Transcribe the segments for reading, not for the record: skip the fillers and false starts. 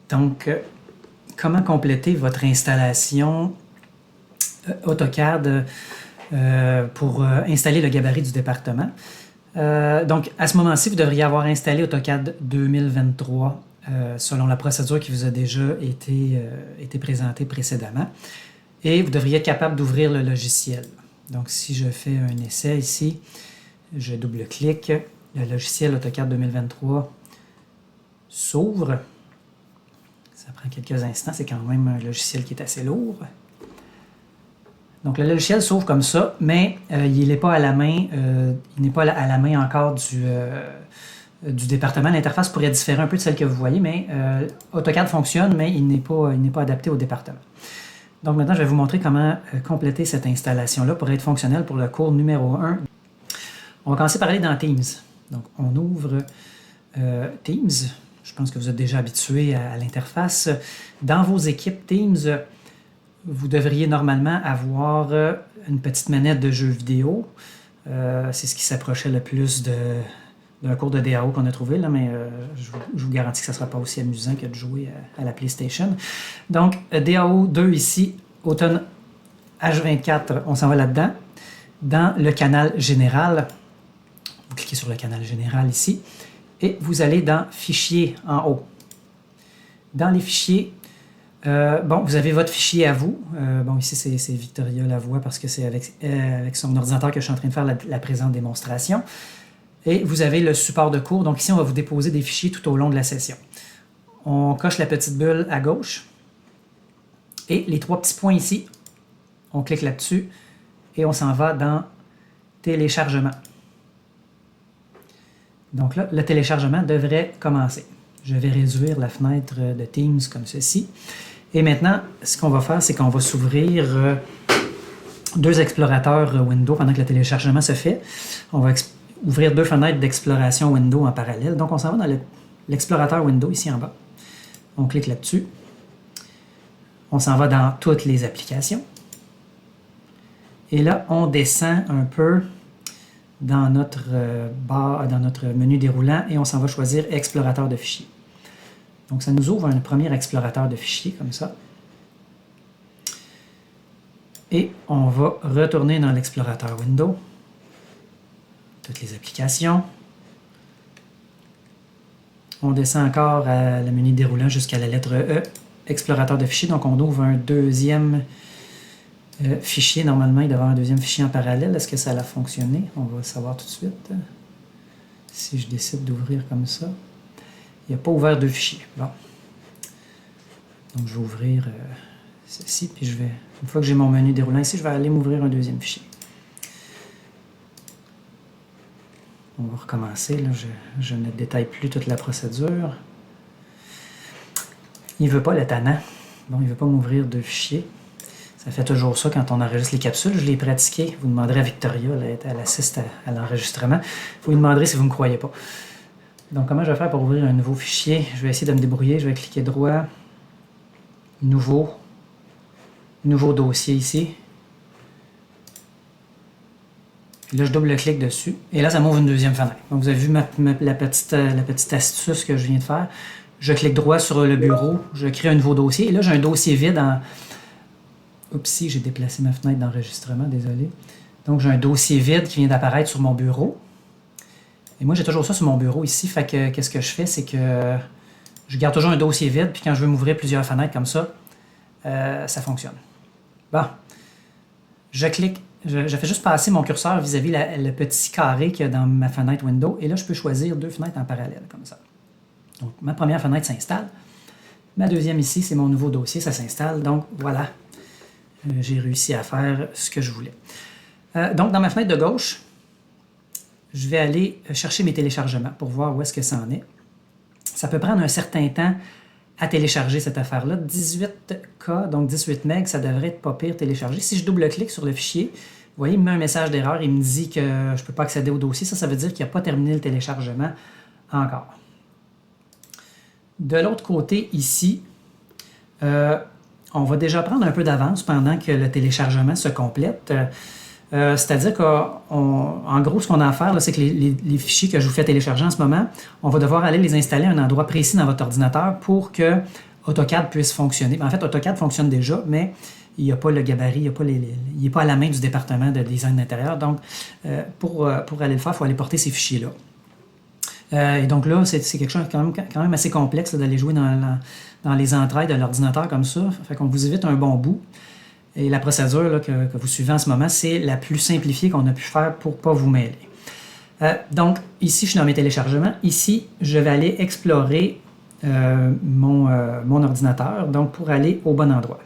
Donc, comment compléter votre installation AutoCAD pour installer le gabarit du département. Donc, à ce moment-ci, vous devriez avoir installé AutoCAD 2023 selon la procédure qui vous a déjà été présentée précédemment. Et vous devriez être capable d'ouvrir le logiciel. Donc, si je fais un essai ici, je double-clique, le logiciel AutoCAD 2023 s'ouvre. Ça prend quelques instants, c'est quand même un logiciel qui est assez lourd. Donc, le logiciel s'ouvre comme ça, mais il n'est pas à la main, il n'est pas à la main encore du département. L'interface pourrait différer un peu de celle que vous voyez, mais AutoCAD fonctionne, mais il n'est pas adapté au département. Donc, maintenant, je vais vous montrer comment compléter cette installation-là pour être fonctionnelle pour le cours numéro 1. On va commencer par aller dans Teams. Donc, on ouvre Teams. Je pense que vous êtes déjà habitué à l'interface. Dans vos équipes Teams, vous devriez normalement avoir une petite manette de jeu vidéo. C'est ce qui s'approchait le plus d'un cours de DAO qu'on a trouvé, là, mais je vous garantis que ça ne sera pas aussi amusant que de jouer à la PlayStation. Donc, DAO 2 ici, Automne H24, on s'en va là-dedans. Dans le canal général, vous cliquez sur le canal général ici, et vous allez dans Fichier en haut. Dans les fichiers, vous avez votre fichier à vous. Ici, c'est Victoria Lavoie parce que c'est avec son ordinateur que je suis en train de faire la présente démonstration. Et vous avez le support de cours. Donc ici, on va vous déposer des fichiers tout au long de la session. On coche la petite bulle à gauche. Et les trois petits points ici, on clique là-dessus et on s'en va dans Téléchargement. Donc là, le téléchargement devrait commencer. Je vais réduire la fenêtre de Teams comme ceci. Et maintenant, ce qu'on va faire, c'est qu'on va s'ouvrir deux explorateurs Windows pendant que le téléchargement se fait. On va ouvrir deux fenêtres d'exploration Windows en parallèle. Donc, on s'en va dans l'explorateur Windows ici en bas. On clique là-dessus. On s'en va dans toutes les applications. Et là, on descend un peu dans notre dans notre menu déroulant et on s'en va choisir explorateur de fichiers. Donc, ça nous ouvre un premier explorateur de fichiers comme ça. Et on va retourner dans l'explorateur Windows. Toutes les applications. On descend encore à la menu déroulant jusqu'à la lettre E, explorateur de fichiers. Donc, on ouvre un deuxième fichier. Normalement, il doit y avoir un deuxième fichier en parallèle. Est-ce que ça a fonctionné? On va le savoir tout de suite. Si je décide d'ouvrir comme ça. Il n'a pas ouvert deux fichiers. Bon. Donc, je vais ouvrir ceci. Puis, une fois que j'ai mon menu déroulant ici, je vais aller m'ouvrir un deuxième fichier. On va recommencer. Là. Je ne détaille plus toute la procédure. Il ne veut pas le tannant. Bon, il ne veut pas m'ouvrir deux fichiers. Ça fait toujours ça quand on enregistre les capsules. Je l'ai pratiqué. Vous demanderez à Victoria, elle assiste à l'enregistrement. Vous lui demanderez si vous ne me croyez pas. Donc, comment je vais faire pour ouvrir un nouveau fichier? Je vais essayer de me débrouiller. Je vais cliquer droit. Nouveau dossier ici. Puis là, je double-clique dessus. Et là, ça m'ouvre une deuxième fenêtre. Donc, vous avez vu la petite astuce que je viens de faire. Je clique droit sur le bureau. Je crée un nouveau dossier. Et là, j'ai un dossier vide en... Oups, j'ai déplacé ma fenêtre d'enregistrement. Désolé. Donc, j'ai un dossier vide qui vient d'apparaître sur mon bureau. Et moi, j'ai toujours ça sur mon bureau ici. Fait que, qu'est-ce que je fais? C'est que je garde toujours un dossier vide. Puis quand je veux m'ouvrir plusieurs fenêtres comme ça, ça fonctionne. Bon. Je clique. Je fais juste passer mon curseur vis-à-vis le petit carré qu'il y a dans ma fenêtre Windows. Et là, je peux choisir deux fenêtres en parallèle, comme ça. Donc, ma première fenêtre s'installe. Ma deuxième ici, c'est mon nouveau dossier. Ça s'installe. Donc, voilà. J'ai réussi à faire ce que je voulais. Donc, dans ma fenêtre de gauche, je vais aller chercher mes téléchargements pour voir où est-ce que ça en est. Ça peut prendre un certain temps à télécharger cette affaire-là. 18K, donc 18 MB, ça devrait être pas pire téléchargé. Si je double-clique sur le fichier, vous voyez, il me met un message d'erreur. Il me dit que je ne peux pas accéder au dossier. Ça veut dire qu'il n'a pas terminé le téléchargement encore. De l'autre côté, ici, on va déjà prendre un peu d'avance pendant que le téléchargement se complète. C'est-à-dire qu'en gros, ce qu'on a à faire, c'est que les fichiers que je vous fais télécharger en ce moment, on va devoir aller les installer à un endroit précis dans votre ordinateur pour que AutoCAD puisse fonctionner. En fait, AutoCAD fonctionne déjà, mais il n'y a pas le gabarit, il n'est pas à la main du département de design d'intérieur. Donc, pour aller le faire, il faut aller porter ces fichiers-là. Et donc là, c'est quelque chose quand même assez complexe d'aller jouer dans les entrailles de l'ordinateur comme ça. Fait qu'on vous évite un bon bout. Et la procédure là, que vous suivez en ce moment, c'est la plus simplifiée qu'on a pu faire pour ne pas vous mêler. Donc, ici, je suis dans mes téléchargements. Ici, je vais aller explorer mon ordinateur, donc pour aller au bon endroit.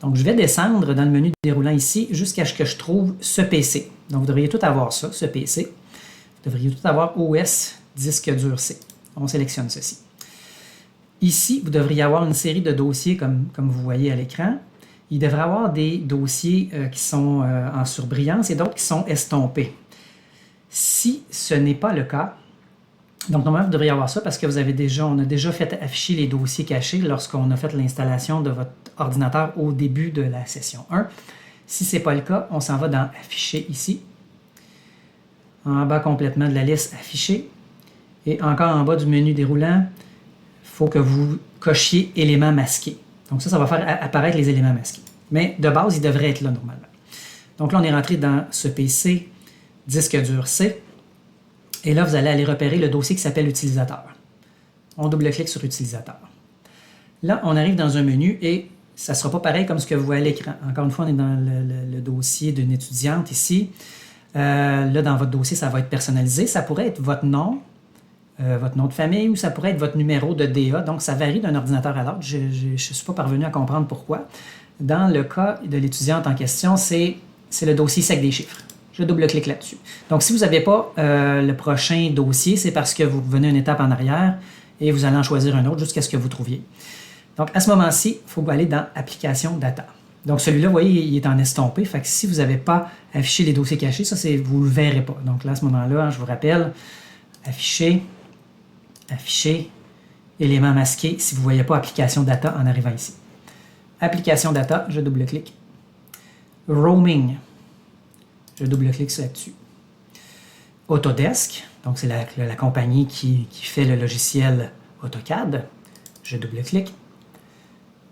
Donc, je vais descendre dans le menu déroulant ici jusqu'à ce que je trouve ce PC. Donc, vous devriez tout avoir ça, ce PC. Vous devriez tout avoir OS disque dur C. On sélectionne ceci. Ici, vous devriez avoir une série de dossiers comme vous voyez à l'écran. Il devrait y avoir des dossiers qui sont en surbrillance et d'autres qui sont estompés. Si ce n'est pas le cas, donc normalement vous devriez avoir ça parce que on a déjà fait afficher les dossiers cachés lorsqu'on a fait l'installation de votre ordinateur au début de la session 1. Si ce n'est pas le cas, on s'en va dans Afficher ici. En bas complètement de la liste Afficher. Et encore en bas du menu déroulant, il faut que vous cochiez Éléments masqués. Donc ça va faire apparaître les éléments masqués. Mais de base, ils devraient être là normalement. Donc là, on est rentré dans ce PC disque dur C. Et là, vous allez aller repérer le dossier qui s'appelle Utilisateur. On double-clique sur Utilisateur. Là, on arrive dans un menu et ça ne sera pas pareil comme ce que vous voyez à l'écran. Encore une fois, on est dans le dossier d'une étudiante ici. Là, dans votre dossier, ça va être personnalisé. Ça pourrait être votre nom de famille ou ça pourrait être votre numéro de DA. Donc, ça varie d'un ordinateur à l'autre. Je ne suis pas parvenu à comprendre pourquoi. Dans le cas de l'étudiante en question, c'est le dossier sec des chiffres. Je double-clique là-dessus. Donc, si vous n'avez pas le prochain dossier, c'est parce que vous revenez une étape en arrière et vous allez en choisir un autre jusqu'à ce que vous trouviez. Donc, à ce moment-ci, il faut aller dans Application Data. Donc, celui-là, vous voyez, il est en estompé. Fait que si vous n'avez pas affiché les dossiers cachés, ça, vous ne le verrez pas. Donc, là, à ce moment-là, je vous rappelle, Afficher, Éléments masqués, si vous ne voyez pas Application Data en arrivant ici. Application Data, je double-clique. Roaming, je double-clique là-dessus. Autodesk, donc c'est la compagnie qui fait le logiciel AutoCAD. Je double-clique.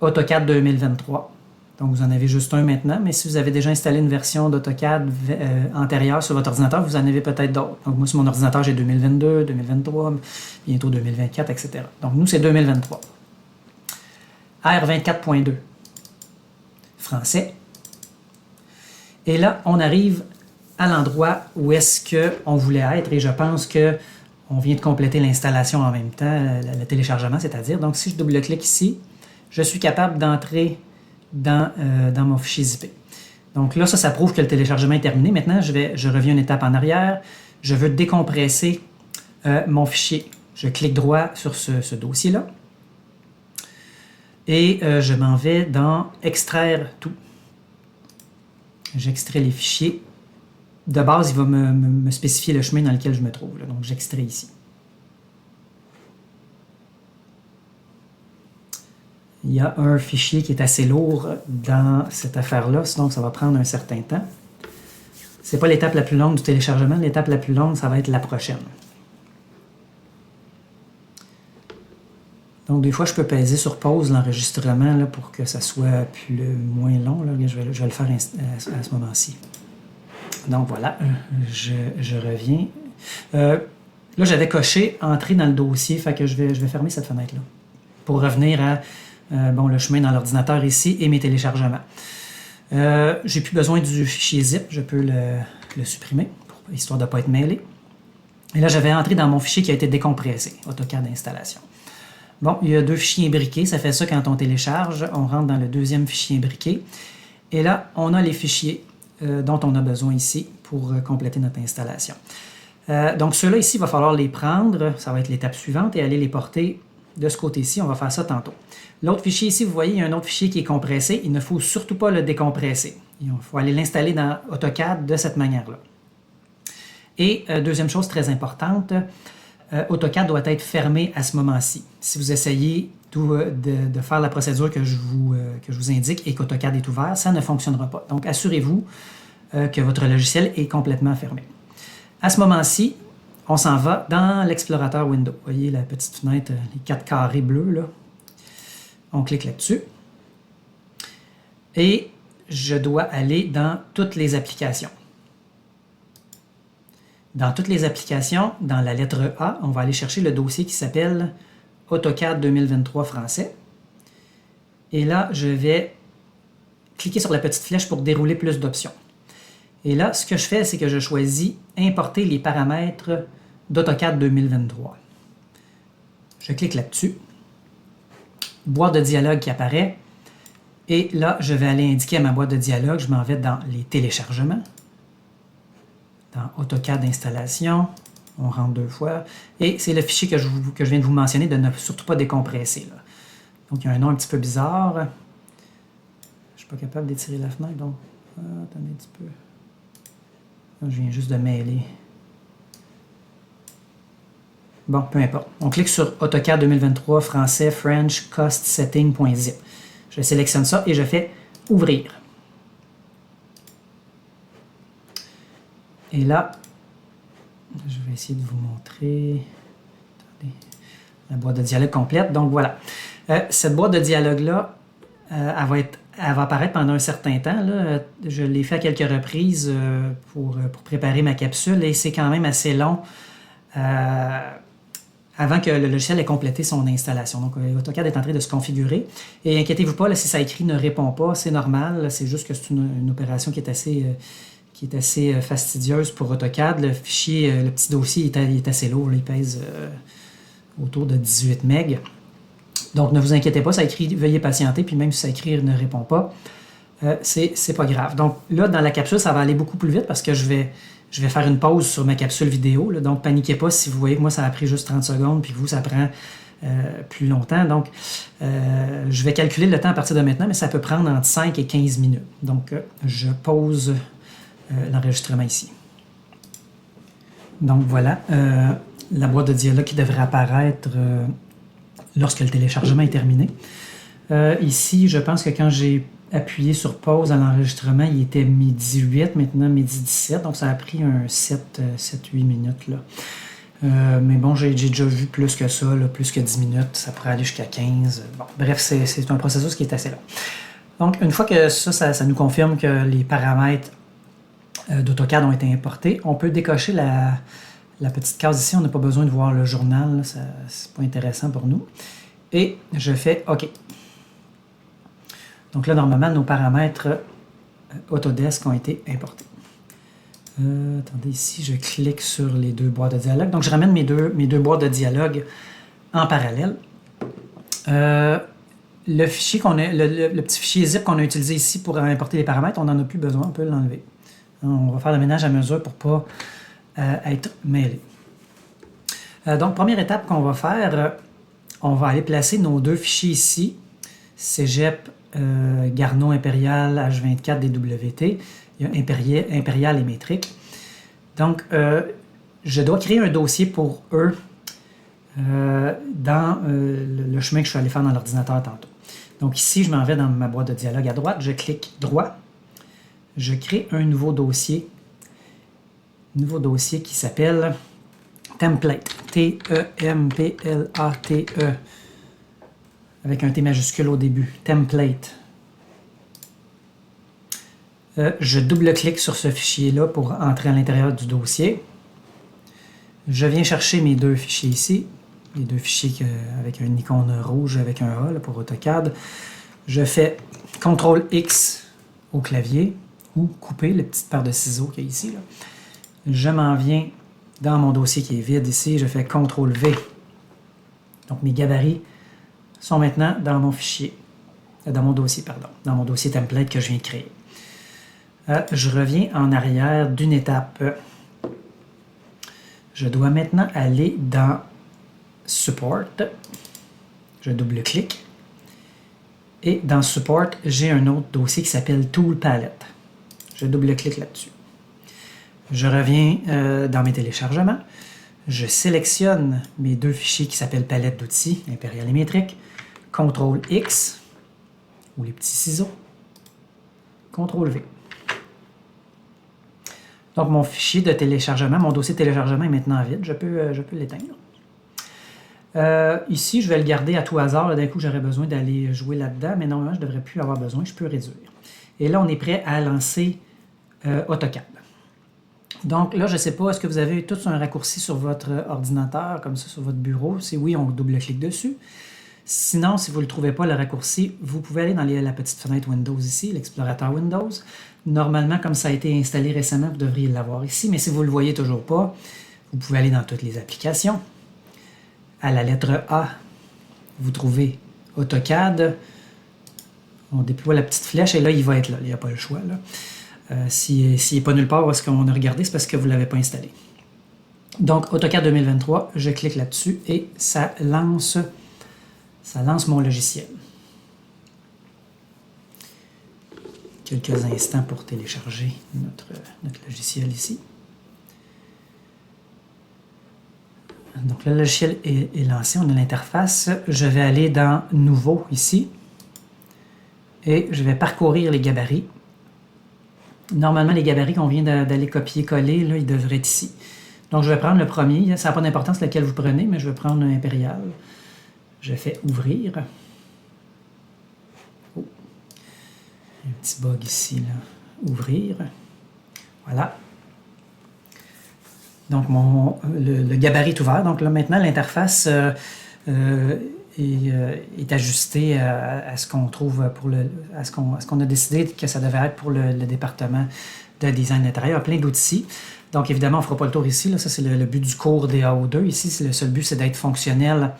AutoCAD 2023. Donc vous en avez juste un maintenant, mais si vous avez déjà installé une version d'AutoCAD antérieure sur votre ordinateur, vous en avez peut-être d'autres. Donc moi sur mon ordinateur, j'ai 2022, 2023, bientôt 2024, etc. Donc nous, c'est 2023. R24.2. Français. Et là, on arrive à l'endroit où est-ce qu'on voulait être et je pense qu'on vient de compléter l'installation en même temps, le téléchargement, c'est-à-dire. Donc, si je double-clique ici, je suis capable d'entrer dans mon fichier zippé. Donc là, ça prouve que le téléchargement est terminé. Maintenant, je reviens une étape en arrière. Je veux décompresser mon fichier. Je clique droit sur ce dossier-là. Et je m'en vais dans Extraire tout. J'extrais les fichiers. De base, il va me spécifier le chemin dans lequel je me trouve. Là. Donc, j'extrais ici. Il y a un fichier qui est assez lourd dans cette affaire-là, donc ça va prendre un certain temps. Ce n'est pas l'étape la plus longue du téléchargement. L'étape la plus longue, ça va être la prochaine. Donc, des fois, je peux peser sur pause l'enregistrement pour que ça soit moins long. Là. Je vais le faire à ce moment-ci. Donc, voilà, je reviens. Là, j'avais coché « Entrer dans le dossier », fait que je vais fermer cette fenêtre-là pour revenir à le chemin dans l'ordinateur ici et mes téléchargements. J'ai plus besoin du fichier zip, je peux le supprimer, histoire de ne pas être mêlé. Et là, j'avais entré dans mon fichier qui a été décompressé, AutoCAD installation. Bon, il y a deux fichiers imbriqués, ça fait ça quand on télécharge, on rentre dans le deuxième fichier imbriqué. Et là, on a les fichiers dont on a besoin ici pour compléter notre installation. Donc ceux-là ici, il va falloir les prendre, ça va être l'étape suivante, et aller les porter de ce côté-ci, on va faire ça tantôt. L'autre fichier ici, vous voyez, il y a un autre fichier qui est compressé, il ne faut surtout pas le décompresser. Il faut aller l'installer dans AutoCAD de cette manière-là. Et deuxième chose très importante, AutoCAD doit être fermé à ce moment-ci. Si vous essayez de faire la procédure que je vous indique et qu'AutoCAD est ouvert, ça ne fonctionnera pas. Donc, assurez-vous que votre logiciel est complètement fermé. À ce moment-ci, on s'en va dans l'explorateur Windows. Vous voyez la petite fenêtre, les 4 carrés bleus, là. On clique là-dessus. Et je dois aller dans toutes les applications. Dans toutes les applications, dans la lettre A, on va aller chercher le dossier qui s'appelle AutoCAD 2023 français. Et là, je vais cliquer sur la petite flèche pour dérouler plus d'options. Et là, ce que je fais, c'est que je choisis importer les paramètres d'AutoCAD 2023. Je clique là-dessus. Boîte de dialogue qui apparaît. Et là, je vais aller indiquer à ma boîte de dialogue, je m'en vais dans les téléchargements. Dans AutoCAD installation, on rentre 2 fois. Et c'est le fichier que je viens de vous mentionner, de ne surtout pas décompresser. Là. Donc, il y a un nom un petit peu bizarre. Je ne suis pas capable d'étirer la fenêtre, donc attendez un petit peu. Là, je viens juste de mêler. Bon, peu importe. On clique sur AutoCAD 2023 français French Cost Setting.zip. Je sélectionne ça et je fais ouvrir. Et là, je vais essayer de vous montrer la boîte de dialogue complète. Donc voilà. Cette boîte de dialogue-là, elle va apparaître pendant un certain temps. Là. Je l'ai fait à quelques reprises pour préparer ma capsule et c'est quand même assez long avant que le logiciel ait complété son installation. Donc, AutoCAD est en train de se configurer. Et inquiétez-vous pas, là, si ça écrit ne répond pas, c'est normal. C'est juste que c'est une opération qui est assez fastidieuse pour AutoCAD. Le fichier, le petit dossier est assez lourd. Là, il pèse autour de 18 MB. Donc, ne vous inquiétez pas, ça écrit « Veuillez patienter », puis même si ça écrit « Ne répond pas », c'est pas grave. Donc, là, dans la capsule, ça va aller beaucoup plus vite parce que je vais faire une pause sur ma capsule vidéo. Là, donc, paniquez pas si vous voyez que moi, ça a pris juste 30 secondes, puis que vous, ça prend plus longtemps. Donc, je vais calculer le temps à partir de maintenant, mais ça peut prendre entre 5 et 15 minutes. Donc, je pose l'enregistrement ici. Donc, voilà. La boîte de dialogue qui devrait apparaître lorsque le téléchargement est terminé. Ici, je pense que quand j'ai appuyé sur pause à l'enregistrement, il était 12h08, maintenant 12h17, donc ça a pris un 7-8 minutes. Là. Mais bon, j'ai déjà vu plus que ça, là, plus que 10 minutes, ça pourrait aller jusqu'à 15. Bon, bref, c'est un processus qui est assez long. Donc, une fois que ça nous confirme que les paramètres d'AutoCAD ont été importés, on peut décocher la petite case ici. On n'a pas besoin de voir le journal, c'est pas intéressant pour nous. Et je fais OK. Donc là, normalement, nos paramètres Autodesk ont été importés. Attendez, ici, je clique sur les 2 boîtes de dialogue. Donc, je ramène mes deux boîtes de dialogue en parallèle. Le fichier le petit fichier zip qu'on a utilisé ici pour importer les paramètres, on n'en a plus besoin, on peut l'enlever. On va faire le ménage à mesure pour ne pas être mêlé. Donc, première étape qu'on va faire, on va aller placer nos 2 fichiers ici, Cégep Garneau Impérial H24 DWT, il y a Impérial et métrique. Donc, je dois créer un dossier pour eux dans le chemin que je suis allé faire dans l'ordinateur tantôt. Donc ici, je m'en vais dans ma boîte de dialogue à droite, je clique droit, je crée un nouveau dossier qui s'appelle Template, T-E-M-P-L-A-T-E, avec un T majuscule au début, Template. Je double-clique sur ce fichier-là pour entrer à l'intérieur du dossier. Je viens chercher mes 2 fichiers ici, les 2 fichiers avec une icône rouge avec un A là, pour AutoCAD. Je fais CTRL-X au clavier ou couper la petite paire de ciseaux qu'il y a ici. Là. Je m'en viens dans mon dossier qui est vide ici, je fais CTRL-V. Donc mes gabarits sont maintenant dans mon fichier, dans mon dossier, pardon, dans mon dossier template que je viens de créer. Je reviens en arrière d'une étape. Je dois maintenant aller dans Support. Je double-clique. Et dans Support, j'ai un autre dossier qui s'appelle Tool Palette. Je double-clique là-dessus. Je reviens dans mes téléchargements. Je sélectionne mes 2 fichiers qui s'appellent palette d'outils, Impérial et métrique. CTRL-X, ou les petits ciseaux. CTRL-V. Donc, mon fichier de téléchargement, mon dossier de téléchargement est maintenant vide. Je peux l'éteindre. Ici, je vais le garder à tout hasard. D'un coup, j'aurais besoin d'aller jouer là-dedans, mais normalement, je ne devrais plus avoir besoin. Je peux réduire. Et là, on est prêt à lancer AutoCAD. Donc là, je ne sais pas, est-ce que vous avez tous un raccourci sur votre ordinateur, comme ça, sur votre bureau? Si oui, on double-clique dessus. Sinon, si vous ne le trouvez pas, le raccourci, vous pouvez aller dans la petite fenêtre Windows ici, l'explorateur Windows. Normalement, comme ça a été installé récemment, vous devriez l'avoir ici, mais si vous ne le voyez toujours pas, vous pouvez aller dans toutes les applications. À la lettre A, vous trouvez AutoCAD. On déploie la petite flèche et là, il va être là. Il n'y a pas le choix. S'il n'est pas nulle part où est-ce qu'on a regardé, c'est parce que vous ne l'avez pas installé. Donc, AutoCAD 2023, je clique là-dessus et ça lance mon logiciel. Quelques instants pour télécharger notre logiciel ici. Donc, le logiciel est lancé, on a l'interface. Je vais aller dans « Nouveau » ici et je vais parcourir les gabarits. Normalement, les gabarits qu'on vient d'aller copier-coller, là, ils devraient être ici. Donc, je vais prendre le premier. Ça n'a pas d'importance lequel vous prenez, mais je vais prendre l'impérial. Je fais « Ouvrir ». Oh. Un petit bug ici, là. « Ouvrir ». Voilà. Donc, le gabarit est ouvert. Donc là, maintenant, l'interface est ajustée à ce qu'on trouve à ce qu'on a décidé que ça devait être pour le département de design d'intérieur. Il y a plein d'outils. Donc, évidemment, on ne fera pas le tour ici. Là. Ça, c'est le but du cours DAO2. Ici, le seul but, c'est d'être fonctionnel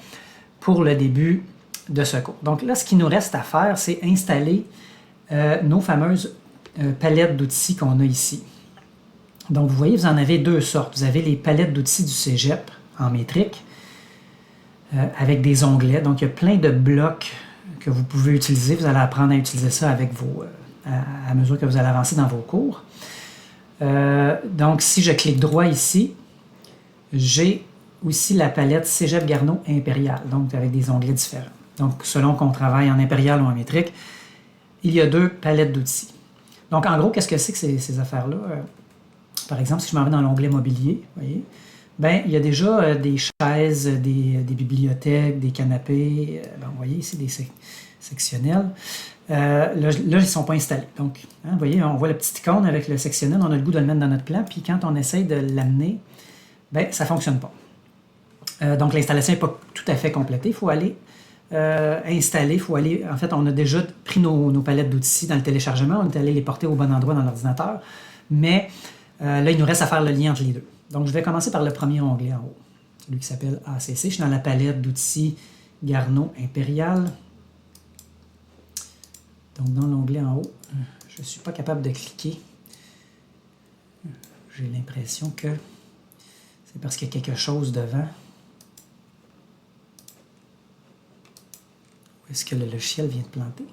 pour le début de ce cours. Donc là, ce qui nous reste à faire, c'est installer nos fameuses palettes d'outils qu'on a ici. Donc, vous voyez, vous en avez deux sortes. Vous avez les palettes d'outils du cégep en métrique avec des onglets. Donc, il y a plein de blocs que vous pouvez utiliser. Vous allez apprendre à utiliser ça avec à mesure que vous allez avancer dans vos cours. Donc, si je clique droit ici, j'ai aussi la palette Cégep Garneau Impérial, donc avec des onglets différents. Donc, selon qu'on travaille en impérial ou en métrique, il y a deux palettes d'outils. Donc, en gros, qu'est-ce que c'est que ces affaires-là? Par exemple, si je m'en vais dans l'onglet mobilier, vous voyez, ben, il y a déjà des chaises, des bibliothèques, des canapés. Vous voyez ici des sectionnels. Là, ils ne sont pas installés. Donc, vous voyez, on voit la petite icône avec le sectionnel. On a le goût de le mettre dans notre plan. Puis quand on essaye de l'amener, ben, ça ne fonctionne pas. Donc, l'installation n'est pas tout à fait complétée. Il faut aller installer. Il faut aller. En fait, on a déjà pris nos palettes d'outils dans le téléchargement. On est allé les porter au bon endroit dans l'ordinateur. Mais là, il nous reste à faire le lien entre les deux. Donc, je vais commencer par le premier onglet en haut, celui qui s'appelle ACC. Je suis dans la palette d'outils Garneau Impérial. Donc, dans l'onglet en haut, je ne suis pas capable de cliquer. J'ai l'impression que c'est parce qu'il y a quelque chose devant. Où est-ce que le logiciel vient de planter?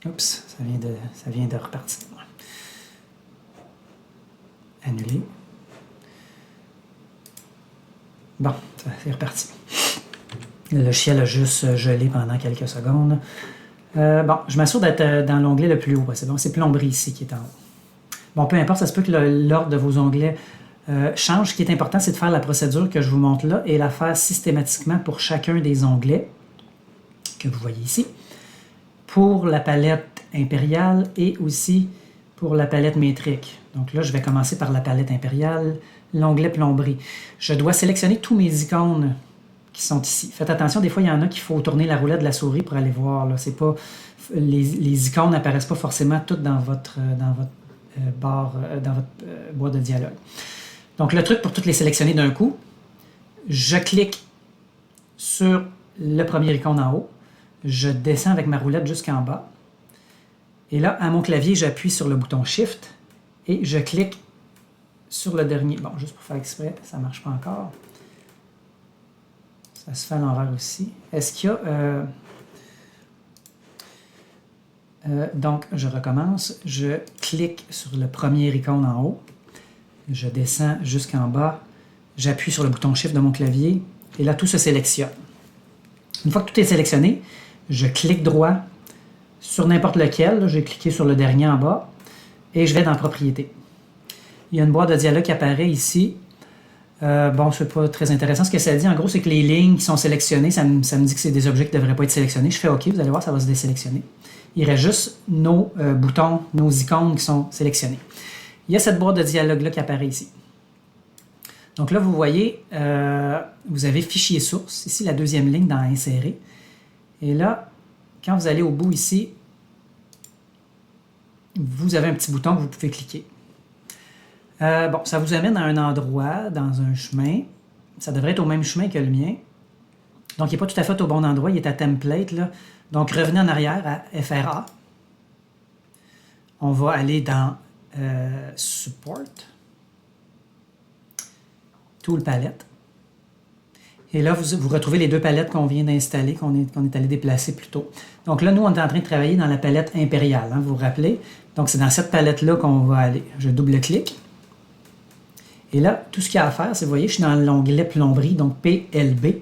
Oups, ça vient de repartir. Annuler. Bon, ça c'est reparti. Le logiciel a juste gelé pendant quelques secondes. Bon, je m'assure d'être dans l'onglet le plus haut possible. C'est plomberie ici qui est en haut. Bon, peu importe, ça se peut que l'ordre de vos onglets change. Ce qui est important, c'est de faire la procédure que je vous montre là et la faire systématiquement pour chacun des onglets que vous voyez ici. Pour la palette impériale et aussi pour la palette métrique. Donc là, je vais commencer par la palette impériale, l'onglet plomberie. Je dois sélectionner tous mes icônes qui sont ici. Faites attention, des fois, il y en a qu'il faut tourner la roulette de la souris pour aller voir. Là. C'est pas, les icônes n'apparaissent pas forcément toutes dans votre boîte de dialogue. Donc, le truc pour toutes les sélectionner d'un coup, je clique sur le premier icône en haut. Je descends avec ma roulette jusqu'en bas. Et là, à mon clavier, j'appuie sur le bouton Shift et je clique sur le dernier. Bon, juste pour faire exprès, ça ne marche pas encore. Ça se fait à l'envers aussi. Est-ce qu'il y a... donc, je recommence. Je clique sur le premier icône en haut. Je descends jusqu'en bas. J'appuie sur le bouton Shift de mon clavier. Et là, tout se sélectionne. Une fois que tout est sélectionné, je clique droit sur n'importe lequel. J'ai cliqué sur le dernier en bas. Et je vais dans Propriétés. il y a une boîte de dialogue qui apparaît ici. Bon, c'est pas très intéressant ce que ça dit. En gros, c'est que les lignes qui sont sélectionnées, ça me dit que c'est des objets qui ne devraient pas être sélectionnés. Je fais OK, vous allez voir, ça va se désélectionner. Il reste juste nos boutons, nos icônes qui sont sélectionnés. Il y a cette boîte de dialogue-là qui apparaît ici. Donc là, vous voyez, vous avez fichier source, ici la deuxième ligne dans Insérer. Et là, quand vous allez au bout ici, vous avez un petit bouton que vous pouvez cliquer. Bon, ça vous amène à un endroit, dans un chemin. Ça devrait être au même chemin que le mien. Donc, il n'est pas tout à fait au bon endroit, il est à Template, là. Donc, revenez en arrière à FRA. On va aller dans Support. Tool Palette. Et là, vous retrouvez les deux palettes qu'on vient d'installer, qu'on est allé déplacer plus tôt. Donc là, nous, on est en train de travailler dans la palette impériale, hein, vous vous rappelez? Donc, c'est dans cette palette-là qu'on va aller. Je double-clique. Et là, tout ce qu'il y a à faire, c'est, vous voyez, je suis dans l'onglet plomberie, donc PLB.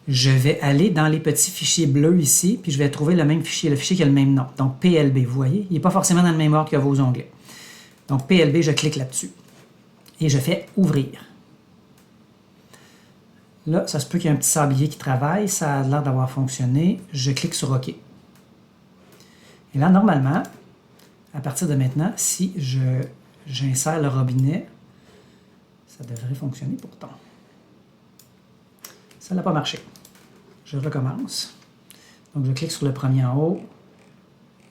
Je vais aller dans les petits fichiers bleus ici, puis je vais trouver le même fichier, le fichier qui a le même nom. Donc, PLB, vous voyez, il n'est pas forcément dans le même ordre que vos onglets. Donc, PLB, je clique là-dessus. Et je fais Ouvrir. Là, ça se peut qu'il y ait un petit sablier qui travaille. Ça a l'air d'avoir fonctionné. Je clique sur OK. Et là, normalement, à partir de maintenant, si j'insère le robinet, ça devrait fonctionner pourtant. Ça n'a pas marché. Je recommence. Donc, je clique sur le premier en haut.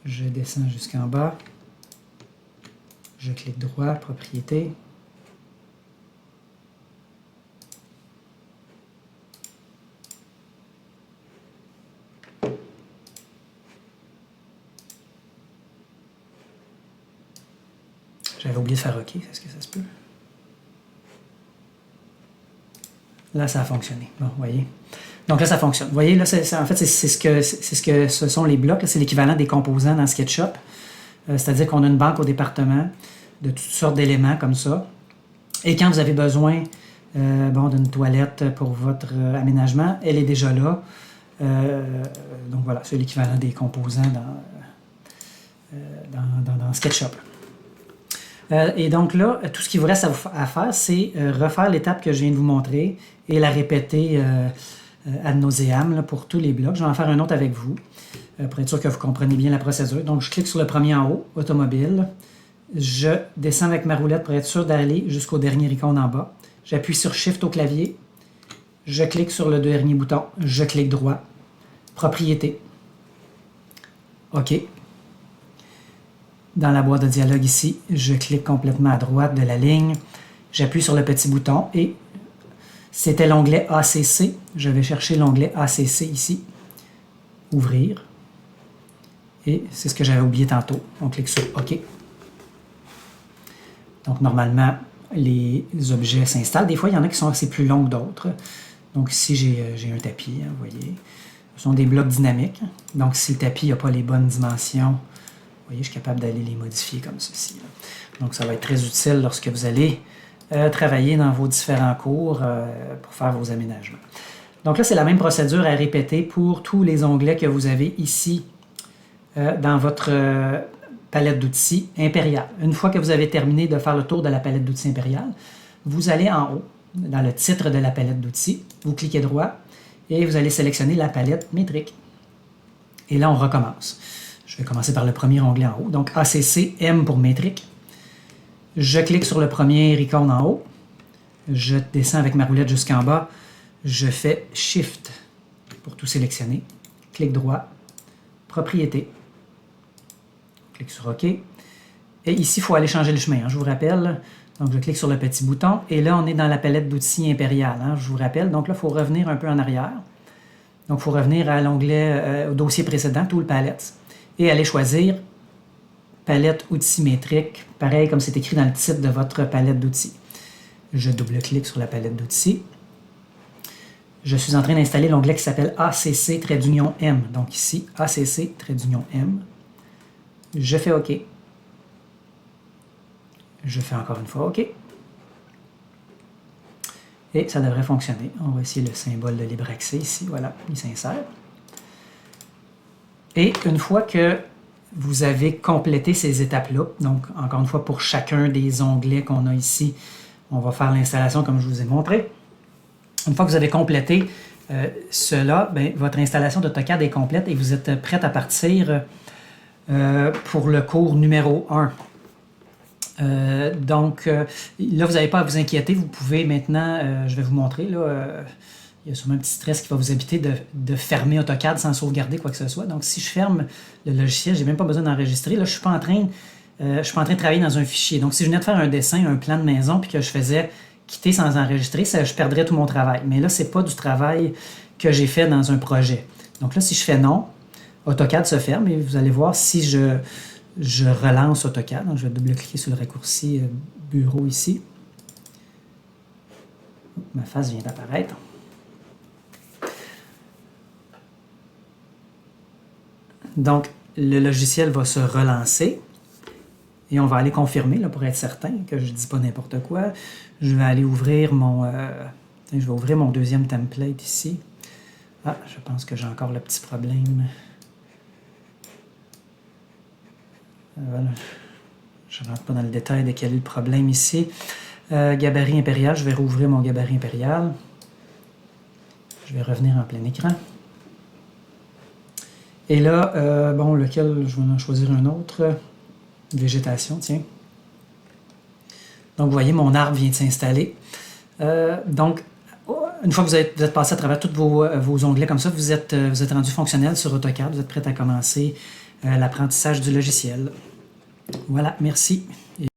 Je descends jusqu'en bas. Je clique droit, Propriété. J'avais oublié de faire OK. Est-ce que ça se peut? Là, ça a fonctionné. Bon, vous voyez. Donc là, ça fonctionne. Vous voyez, là, en fait, c'est ce que ce sont les blocs. C'est l'équivalent des composants dans SketchUp. C'est-à-dire qu'on a une banque au département de toutes sortes d'éléments comme ça. Et quand vous avez besoin d'une toilette pour votre aménagement, elle est déjà là. Donc voilà, c'est l'équivalent des composants dans SketchUp. Et donc là, tout ce qu'il vous reste à faire, c'est refaire l'étape que je viens de vous montrer et la répéter ad nauseam pour tous les blocs. Je vais en faire un autre avec vous, pour être sûr que vous comprenez bien la procédure. Donc, je clique sur le premier en haut, Automobile. Je descends avec ma roulette pour être sûr d'aller jusqu'au dernier icône en bas. J'appuie sur Shift au clavier. Je clique sur le dernier bouton. Je clique droit. Propriété. OK. Dans la boîte de dialogue ici, je clique complètement à droite de la ligne. J'appuie sur le petit bouton et c'était l'onglet ACC. Je vais chercher l'onglet ACC ici. Ouvrir. Et c'est ce que j'avais oublié tantôt. On clique sur OK. Donc, normalement, les objets s'installent. Des fois, il y en a qui sont assez plus longs que d'autres. Donc, ici, j'ai un tapis, hein, vous voyez. Ce sont des blocs dynamiques. Donc, si le tapis n'a pas les bonnes dimensions, vous voyez, je suis capable d'aller les modifier comme ceci. Là. Donc, ça va être très utile lorsque vous allez travailler dans vos différents cours pour faire vos aménagements. Donc là, c'est la même procédure à répéter pour tous les onglets que vous avez ici dans votre palette d'outils impériale. Une fois que vous avez terminé de faire le tour de la palette d'outils impériale, vous allez en haut, dans le titre de la palette d'outils, vous cliquez droit et vous allez sélectionner la palette métrique. Et là, on recommence. Je vais commencer par le premier onglet en haut. Donc, ACC, M pour métrique. Je clique sur le premier icône en haut. Je descends avec ma roulette jusqu'en bas. Je fais Shift pour tout sélectionner. Clic droit. Propriété. Clique sur OK. Et ici, il faut aller changer le chemin, hein, je vous rappelle. Donc, je clique sur le petit bouton. Et là, on est dans la palette d'outils impériale, hein, je vous rappelle. Donc là, il faut revenir un peu en arrière. Donc, il faut revenir à l'onglet, au dossier précédent, Tool Palettes. Et aller choisir palette outils métrique, pareil comme c'est écrit dans le titre de votre palette d'outils. Je double-clique sur la palette d'outils. Je suis en train d'installer l'onglet qui s'appelle ACC-M. Donc ici, ACC-M. Je fais OK. Je fais encore une fois OK. Et ça devrait fonctionner. On va essayer le symbole de libre accès ici. Voilà, il s'insère. Et une fois que vous avez complété ces étapes-là. Donc, encore une fois, pour chacun des onglets qu'on a ici, on va faire l'installation comme je vous ai montré. Une fois que vous avez complété cela, bien, votre installation d'AutoCAD est complète et vous êtes prête à partir pour le cours numéro 1. Donc, là, vous n'avez pas à vous inquiéter. Vous pouvez maintenant, je vais vous montrer, là, il y a sûrement un petit stress qui va vous habiter de fermer AutoCAD sans sauvegarder quoi que ce soit. Donc, si je ferme le logiciel, je n'ai même pas besoin d'enregistrer. Là, je ne suis pas en train de travailler dans un fichier. Donc, si je venais de faire un dessin, un plan de maison, puis que je faisais quitter sans enregistrer, je perdrais tout mon travail. Mais là, ce n'est pas du travail que j'ai fait dans un projet. Donc là, si je fais non, AutoCAD se ferme et vous allez voir si je relance AutoCAD. Donc, je vais double-cliquer sur le raccourci bureau ici. Ma face vient d'apparaître. Donc, le logiciel va se relancer et on va aller confirmer là, pour être certain que je ne dis pas n'importe quoi. Je vais aller ouvrir mon deuxième template ici. Ah, je pense que j'ai encore le petit problème. Voilà. Je ne rentre pas dans le détail de quel est le problème ici. Gabarit impérial, je vais rouvrir mon gabarit impérial. Je vais revenir en plein écran. Et là, bon, lequel, je vais en choisir un autre. Végétation, tiens. Donc, vous voyez, mon arbre vient de s'installer. Donc, une fois que vous êtes passé à travers tous vos onglets comme ça, vous êtes rendu fonctionnel sur AutoCAD, vous êtes prêt à commencer l'apprentissage du logiciel. Voilà, merci.